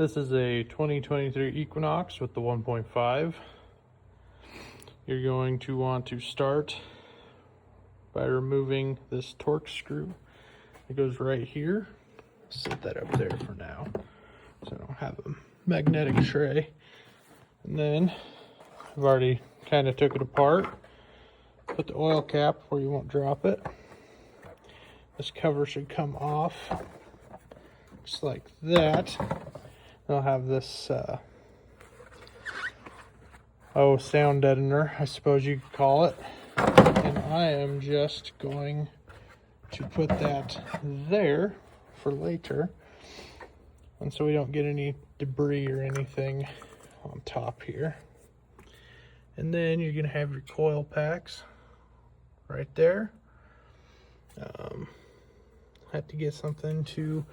This is a 2023 Equinox with the 1.5. You're going to want to start by removing this torque screw. It goes right here. Set that up there for now, so I don't have a magnetic tray. And then I've already kind of took it apart. Put the oil cap where you won't drop it. This cover should come off just like that. I'll have this sound deadener, I suppose you could call it. And I am just going to put that there for later, and so we don't get any debris or anything on top here. And then you're gonna have your coil packs right there. Have to get something to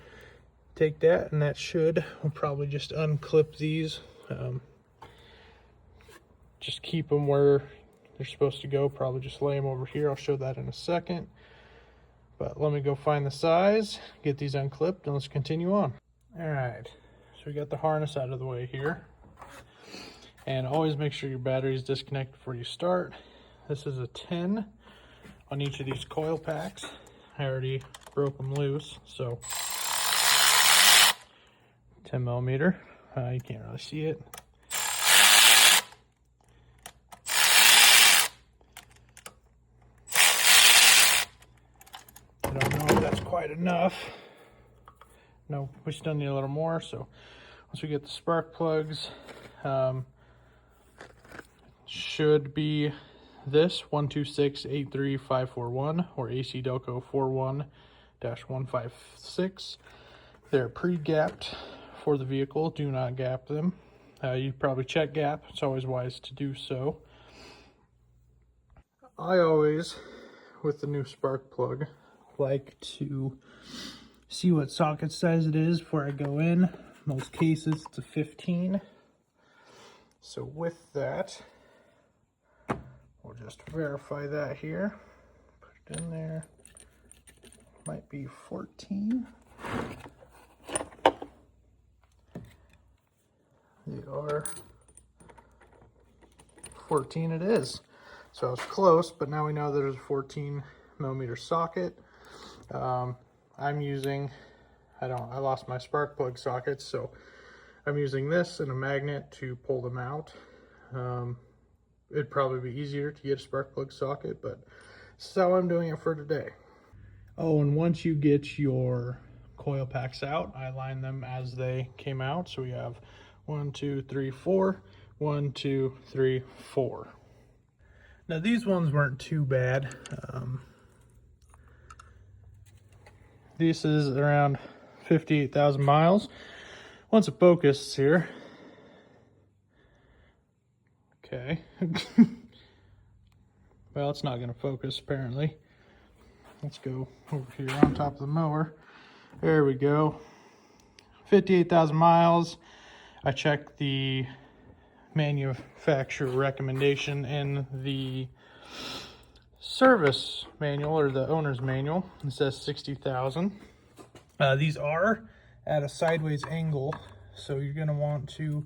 take that, and that we'll probably just unclip these. Just keep them where they're supposed to go. Probably just lay them over here. I'll show that in a second. But let me go find the size, get these unclipped, and let's continue on. All right, so we got the harness out of the way here. And always make sure your battery is disconnected before you start. This is a 10 on each of these coil packs. I already broke them loose, so 10 millimeter. You can't really see it. I don't know if that's quite enough. No, we still need a little more. So once we get the spark plugs, should be this 126-83541 or AC Delco 41-156. They're pre-gapped for the vehicle. Do not gap them. You probably check gap. It's always wise to do so. I always, with the new spark plug, like to see what socket size it is before I go in. Most cases it's a 15. So with that, we'll just verify that here. Put it in there. Might be 14. They are 14 it is. So I was close, but now we know there's a 14 millimeter socket. I'm using, I lost my spark plug sockets, so I'm using this and a magnet to pull them out. It'd probably be easier to get a spark plug socket, but this is how I'm doing it for today. Oh, and once you get your coil packs out, I line them as they came out. So we have 1, 2, 3, 4, 1, 2, 3, 4. Now these ones weren't too bad. This is around 58,000 miles. Once it focuses here. Okay. Well, it's not going to focus apparently. Let's go over here on top of the mower. There we go. 58,000 miles. I checked the manufacturer recommendation in the service manual, or the owner's manual. It says 60,000. These are at a sideways angle, so you're going to want to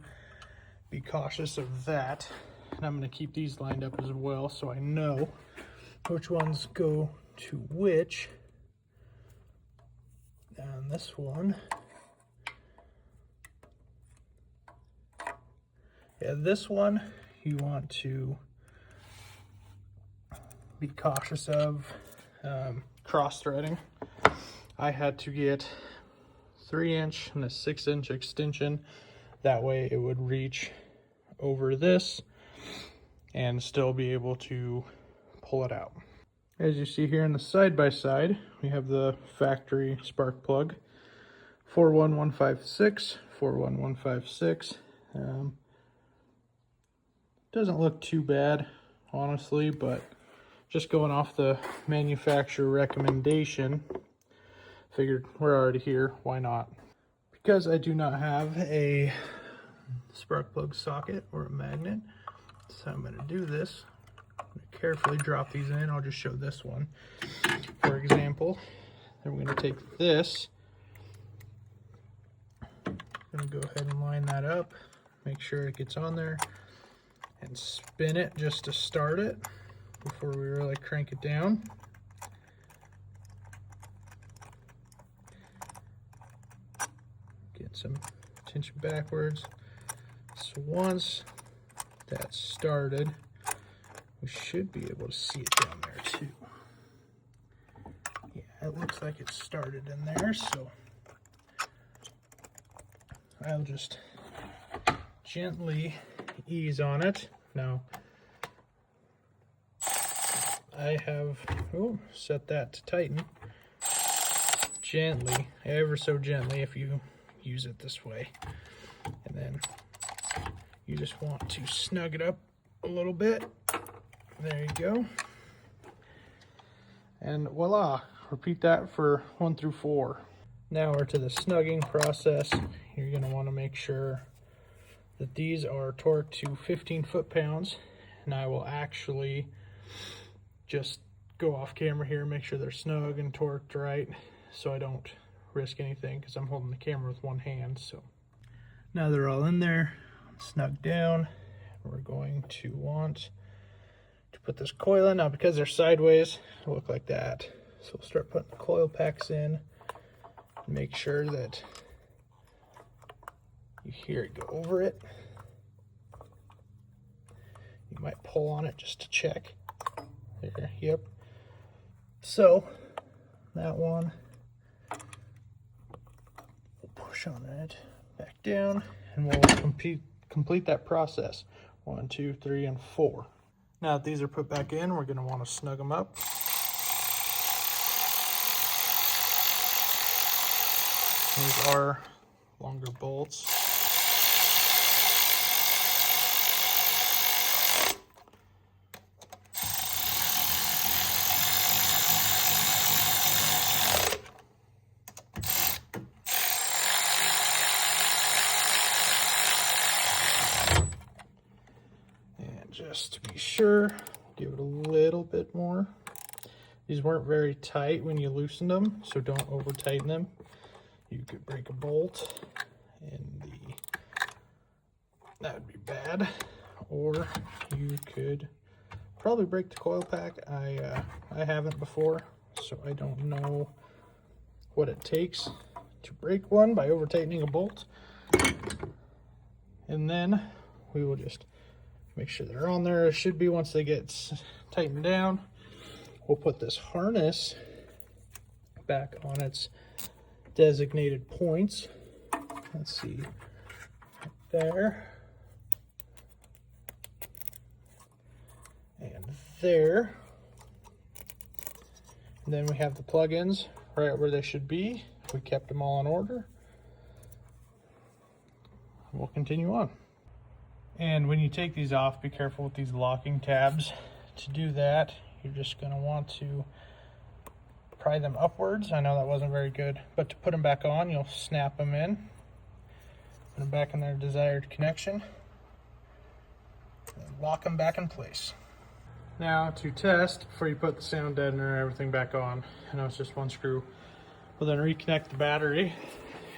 be cautious of that. And I'm going to keep these lined up as well, so I know which ones go to which. And this one, yeah, this one you want to be cautious of cross-threading. I had to get 3-inch and a 6-inch extension. That way it would reach over this and still be able to pull it out. As you see here in the side-by-side, we have the factory spark plug, 41156, 41156. Doesn't look too bad, honestly, but just going off the manufacturer recommendation, figured we're already here, why not? Because I do not have a spark plug socket or a magnet, so I'm going to do this. I'm going to carefully drop these in. I'll just show this one, for example. Then we're going to take this I'm gonna go ahead and line that up, make sure it gets on there, and spin it just to start it before we really crank it down. Get some tension backwards. So once that's started, we should be able to see it down there too. Yeah, it looks like it's started in there, so I'll just gently ease on it. Now, I have set that to tighten gently, ever so gently if you use it this way. And then you just want to snug it up a little bit. There you go. And voila, repeat that for 1 through 4. Now we're to the snugging process. You're going to want to make sure that these are torqued to 15 foot-pounds, and I will actually just go off camera here and make sure they're snug and torqued right so I don't risk anything because I'm holding the camera with one hand. So now they're all in there, snug down. We're going to want to put this coil in. Now because they're sideways, it'll look like that. So we'll start putting the coil packs in. Make sure that you hear it go over it. You might pull on it just to check. There, yep. So that one, we'll push on that back down, and we'll complete that process. 1, 2, 3, and 4. Now that these are put back in, we're going to want to snug them up. These are longer bolts. And just to be sure, give it a little bit more. These weren't very tight when you loosened them, so don't over tighten them. You could break a bolt and that would be bad, or you could probably break the coil pack. I haven't before, so I don't know what it takes to break one by over tightening a bolt. And then we will just make sure they're on there. It should be once they get tightened down. We'll put this harness back on its designated points. Let's see, right there and there. And then we have the plugins right where they should be. We kept them all in order. We'll continue on. And when you take these off, be careful with these locking tabs. To do that, you're just going to want to pry them upwards. I know that wasn't very good, but to put them back on, you'll snap them in, put them back in their desired connection, and lock them back in place. Now to test, before you put the sound deadener and everything back on, I know it's just one screw, we'll then reconnect the battery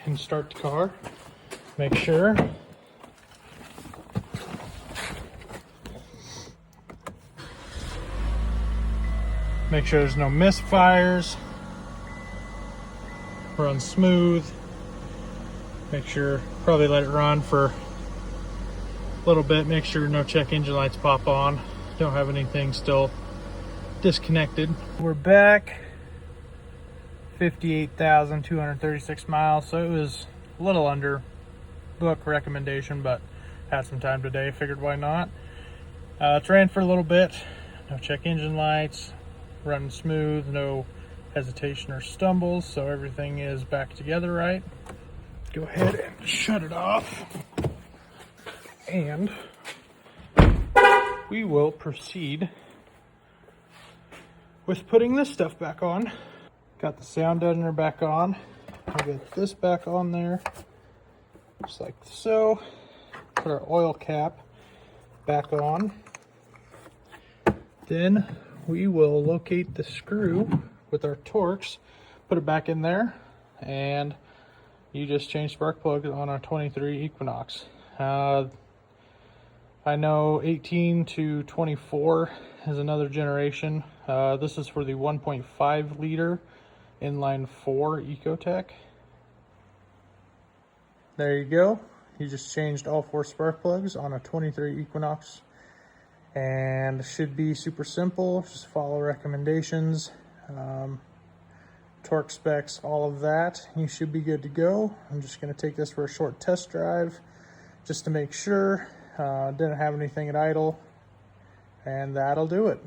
and start the car. Make sure there's no misfires. Run smooth. Make sure, probably let it run for a little bit. Make sure no check engine lights pop on. Don't have anything still disconnected. We're back. 58,236 miles. So it was a little under book recommendation, but had some time today. Figured why not. It's ran for a little bit. No check engine lights. Running smooth, no hesitation or stumbles, so everything is back together right. Go ahead and shut it off, and we will proceed with putting this stuff back on. Got the sound deadener back on. I'll get this back on there, just like so. Put our oil cap back on. Then we will locate the screw with our Torx, put it back in there, and you just changed spark plug on a 23 Equinox. I know 18 to 24 is another generation. This is for the 1.5 liter inline 4 Ecotech. There you go. You just changed all 4 spark plugs on a 23 Equinox, and it should be super simple. Just follow recommendations, torque specs, all of that. You should be good to go. I'm just going to take this for a short test drive just to make sure. Didn't have anything at idle, and that'll do it.